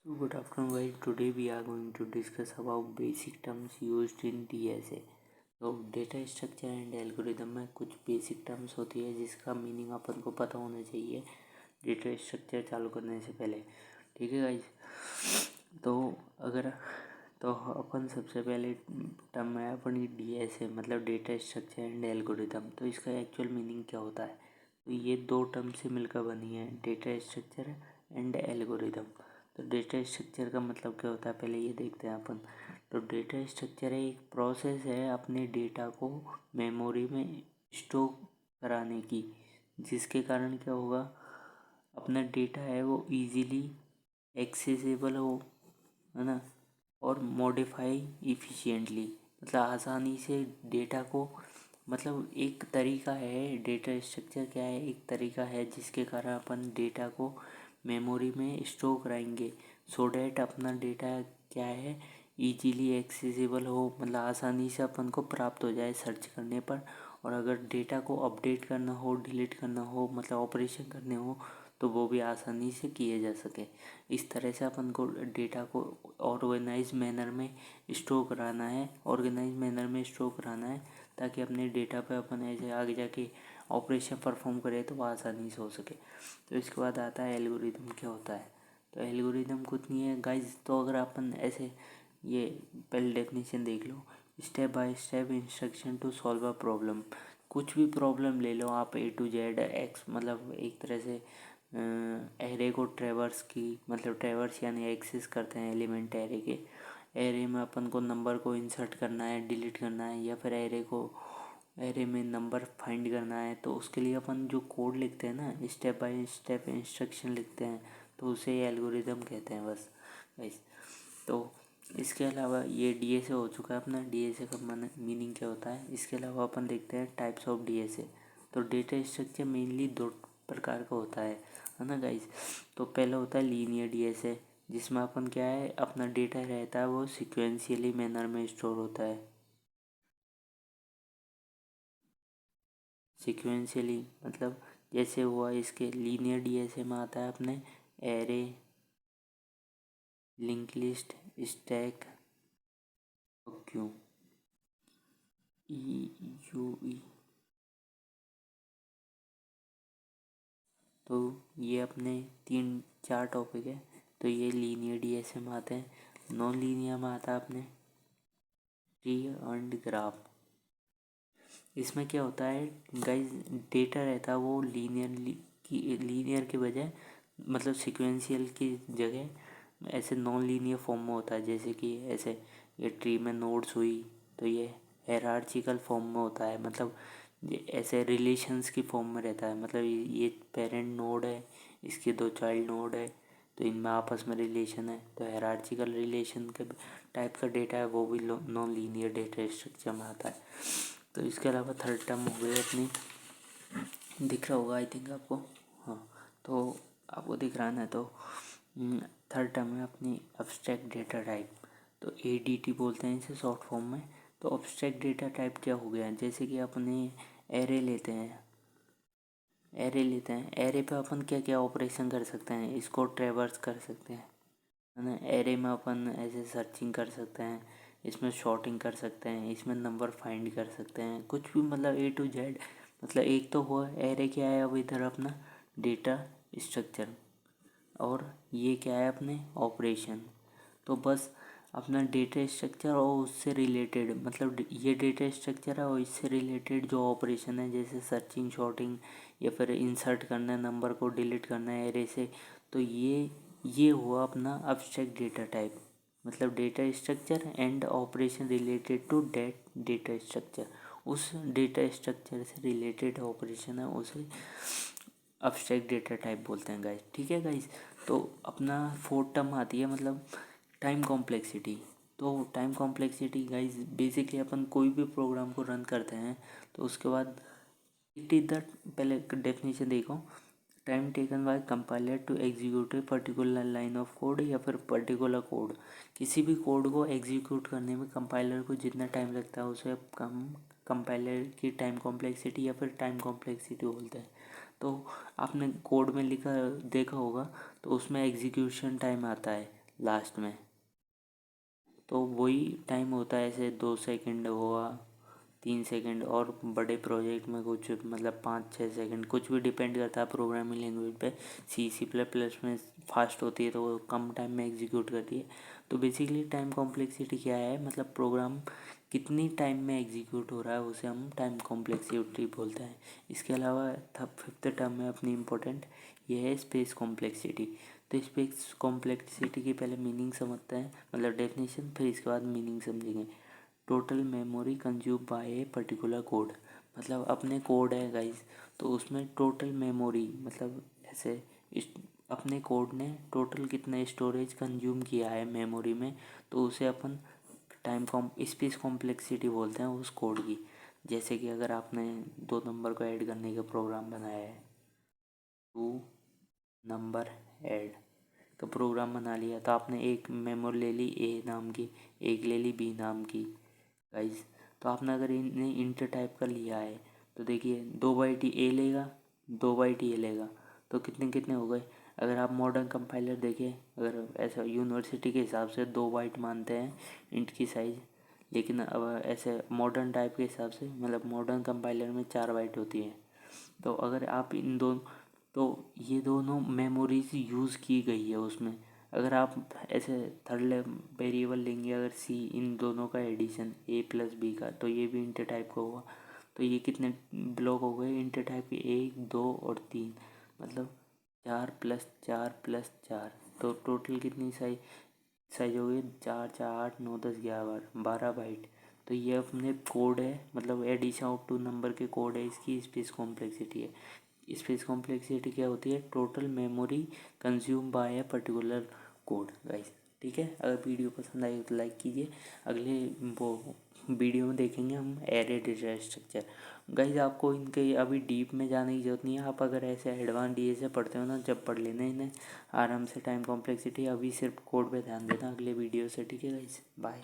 Good afternoon guys. Today we are going to discuss about basic terms used in DSA. तो data structure and algorithm में कुछ basic terms होती है जिसका meaning अपन को पता होना चाहिए डेटा स्ट्रक्चर चालू करने से पहले। ठीक है गाइस। तो अपन सबसे पहले टर्म है अपनी DSA मतलब डेटा स्ट्रक्चर एंड एल्गोरिदम। तो इसका एक्चुअल मीनिंग क्या होता है? तो ये दो टर्म से मिलकर बनी है, डेटा स्ट्रक्चर एंड एल्गोरिदम। तो डेटा स्ट्रक्चर का मतलब क्या होता है पहले ये देखते हैं अपन। तो डेटा स्ट्रक्चर एक प्रोसेस है अपने डेटा को मेमोरी में स्टोर कराने की, जिसके कारण क्या होगा, अपना डेटा है वो इजीली एक्सेसिबल हो, है ना, और मॉडिफाई इफ़िशिएंटली, मतलब आसानी से डेटा को, मतलब एक तरीका है। डेटा स्ट्रक्चर क्या है? एक तरीका है जिसके कारण अपन डेटा को मेमोरी में स्टोर कराएंगे सो डैट अपना डेटा क्या है इजीली एक्सेसिबल हो, मतलब आसानी से अपन को प्राप्त हो जाए सर्च करने पर। और अगर डेटा को अपडेट करना हो, डिलीट करना हो, मतलब ऑपरेशन करने हो, तो वो भी आसानी से किए जा सके। इस तरह से अपन को डेटा को ऑर्गेनाइज मैनर में स्टोर कराना है, ताकि अपने डेटा पे अपन ऐसे आगे जाके ऑपरेशन परफॉर्म करें तो वो आसानी से हो सके। तो इसके बाद आता है एल्गोरिदम क्या होता है। तो एल्गोरिदम कुछ नहीं है गाइज। तो अगर अपन ऐसे ये पहले डेफिनेशन देख लो, step by step instruction to solve a problem. कुछ भी प्रॉब्लम ले लो आप, A to Z एक्स, मतलब एक तरह से एरे को ट्रेवर्स की, मतलब ट्रेवर्स यानी एक्सेस करते हैं एलिमेंट एरे के। एरे में अपन को नंबर को इंसर्ट करना है, डिलीट करना है, या फिर एरे में नंबर फाइंड करना है। तो उसके लिए अपन जो कोड लिखते हैं ना, स्टेप बाय स्टेप इंस्ट्रक्शन लिखते हैं, तो उसे एल्गोरिदम कहते हैं बस गाइस। तो इसके अलावा ये DSA हो चुका है अपना। DSA का मीनिंग क्या होता है? इसके अलावा अपन देखते हैं टाइप्स ऑफ DSA। तो डेटा स्ट्रक्चर मेनली दो प्रकार का होता है ना गाइस। तो पहला होता है लीनियर DSA, जिसमें अपन क्या है, अपना डेटा रहता है वो सिक्वेंशियली मैनर में स्टोर होता है। सिक्वेंशियली मतलब जैसे हुआ इसके लीनियर DSA में आता है अपने array, link list, stack, Q, EUE। तो ये अपने 3-4 टॉपिक है। तो ये लीनियर DSA में आते हैं। नॉन लीनियर में आता है अपने ट्री एंड ग्राफ। इसमें क्या होता है गाइस, डेटा रहता है वो लीनियर के बजाय, मतलब सिक्वेंशियल की जगह ऐसे नॉन लीनियर फॉर्म में होता है। जैसे कि ऐसे ये ट्री में नोड्स हुई, तो ये हायरार्चिकल फॉर्म में होता है, मतलब ये ऐसे रिलेशंस की फॉर्म में रहता है। मतलब ये पेरेंट नोड है, इसके 2 चाइल्ड नोड है, तो इनमें आपस में रिलेशन है। तो हायरार्चिकल रिलेशन के टाइप का डेटा है वो भी नॉन लीनियर डेटा स्ट्रक्चर में आता है। तो इसके अलावा थर्ड टर्म हो गई अपनी, दिख रहा होगा आई थिंक आपको। हाँ, तो आपको दिख रहा है ना। तो थर्ड टर्म है अपनी अब्स्ट्रैक्ट डेटा टाइप। तो ADT बोलते हैं इसे शॉर्ट फॉर्म में। तो अब्स्ट्रैक्ट डेटा टाइप क्या हो गया, जैसे कि अपने एरे लेते हैं। एरे पे अपन क्या क्या ऑपरेशन कर सकते हैं, इसको ट्रेवर्स कर सकते हैं, है ना। एरे में अपन ऐसे सर्चिंग कर सकते हैं, इसमें शॉर्टिंग कर सकते हैं, इसमें नंबर फाइंड कर सकते हैं, कुछ भी, मतलब A to Z। मतलब एक तो हुआ एरे क्या है, अब इधर अपना डेटा स्ट्रक्चर, और ये क्या है अपने ऑपरेशन। तो बस अपना डेटा स्ट्रक्चर और उससे रिलेटेड, मतलब ये डेटा स्ट्रक्चर है और इससे रिलेटेड जो ऑपरेशन है, जैसे सर्चिंग, शॉर्टिंग, या फिर इंसर्ट करना है, नंबर को डिलीट करना है एरे से। तो ये हुआ अपना अब्स्ट्रैक्ट डेटा टाइप, मतलब data structure and operation related to that data structure. उस डेटा स्ट्रक्चर से रिलेटेड ऑपरेशन है उसे अब्स्ट्रैक्ट डेटा टाइप बोलते हैं गाइस। ठीक है गाइस। तो अपना फोर्थ टर्म आती है मतलब टाइम कॉम्प्लेक्सिटी। तो टाइम कॉम्प्लेक्सिटी गाइस, बेसिकली अपन कोई भी प्रोग्राम को रन करते हैं तो उसके बाद इट इज़ द, पहले डेफिनेशन देखो, time taken by compiler to execute a particular line of code, या फिर पर्टिकुलर कोड। किसी भी कोड को एग्जीक्यूट करने में कंपाइलर को जितना टाइम लगता है उसे कम कंपाइलर की टाइम कॉम्प्लेक्सिटी या फिर टाइम कॉम्प्लेक्सिटी बोलते हैं। तो आपने कोड में लिखा देखा होगा, तो उसमें एग्जीक्यूशन टाइम आता है, लास्ट में। तो वही टाइम होता है, ऐसे 2 सेकंड हुआ, 3 सेकंड, और बड़े प्रोजेक्ट में कुछ मतलब 5-6 सेकंड, कुछ भी डिपेंड करता है प्रोग्रामिंग लैंग्वेज पे। C++ में फास्ट होती है तो वो कम टाइम में एग्जीक्यूट करती है। तो बेसिकली टाइम कॉम्प्लेक्सिटी क्या है, मतलब प्रोग्राम कितनी टाइम में एग्जीक्यूट हो रहा है उसे हम टाइम कॉम्प्लेक्सिटी बोलते हैं। इसके अलावा फिफ्थ टर्म में अपनी इम्पोर्टेंट ये है स्पेस कॉम्प्लेक्सिटी। तो स्पेस कॉम्प्लेक्सिटी की पहले मीनिंग समझते हैं, मतलब डेफिनेशन, फिर इसके बाद मीनिंग समझेंगे। Total memory consume by a particular code, मतलब अपने कोड है गाइस, तो उसमें टोटल मेमोरी मतलब ऐसे अपने कोड ने टोटल कितना स्टोरेज कंज्यूम किया है मेमोरी में, तो उसे अपन स्पेस कॉम्प्लेक्सिटी बोलते हैं उस कोड की। जैसे कि अगर आपने 2 नंबर को ऐड करने का प्रोग्राम बनाया है, 2 नंबर ऐड का प्रोग्राम बना लिया, तो आपने एक मेमोरी ले ली ए नाम की, एक ले ली बी नाम की गाइस। तो आपने अगर इन्हें इंट टाइप कर लिया है तो देखिए 2 बाइट ए लेगा, 2 बाइट ये लेगा, तो कितने कितने हो गए। अगर आप मॉडर्न कंपाइलर देखें, अगर ऐसा यूनिवर्सिटी के हिसाब से 2 बाइट मानते हैं इंट की साइज़, लेकिन अब ऐसे मॉडर्न टाइप के हिसाब से मतलब मॉडर्न कंपाइलर में 4 बाइट होती है। तो अगर आप इन दोनों, तो ये दोनों मेमोरीज यूज़ की गई है उसमें। अगर आप ऐसे थर्ड वेरिएबल लेंगे, अगर सी, इन दोनों का एडिशन A+B का, तो ये भी इंटर टाइप का होगा। तो ये कितने ब्लॉक हो गए इंटर टाइप के, 1, 2 और 3, मतलब 4+4+4, तो टोटल कितनी साइज हो गई, 4, 4, 8, 9, 10, 11, 12 बाइट। तो ये अपने कोड है, मतलब एडिशन ऑफ 2 नंबर के कोड है, इसकी स्पेस कॉम्प्लेक्सिटी है। स्पेस कॉम्प्लेक्सिटी क्या होती है, total memory consume by a particular code guys. ठीक है, अगर वीडियो पसंद आई तो लाइक कीजिए। अगले वो वीडियो में देखेंगे हम एरे डेटा स्ट्रक्चर गाइस। आपको इनके अभी डीप में जाने की जरूरत नहीं है, आप अगर ऐसे एडवांस डी से पढ़ते हो ना, जब पढ़ लेना इन्हें आराम से टाइम कॉम्प्लेक्सिटी। अभी सिर्फ कोड पे ध्यान देना अगले वीडियो से। ठीक है गाइस, बाय।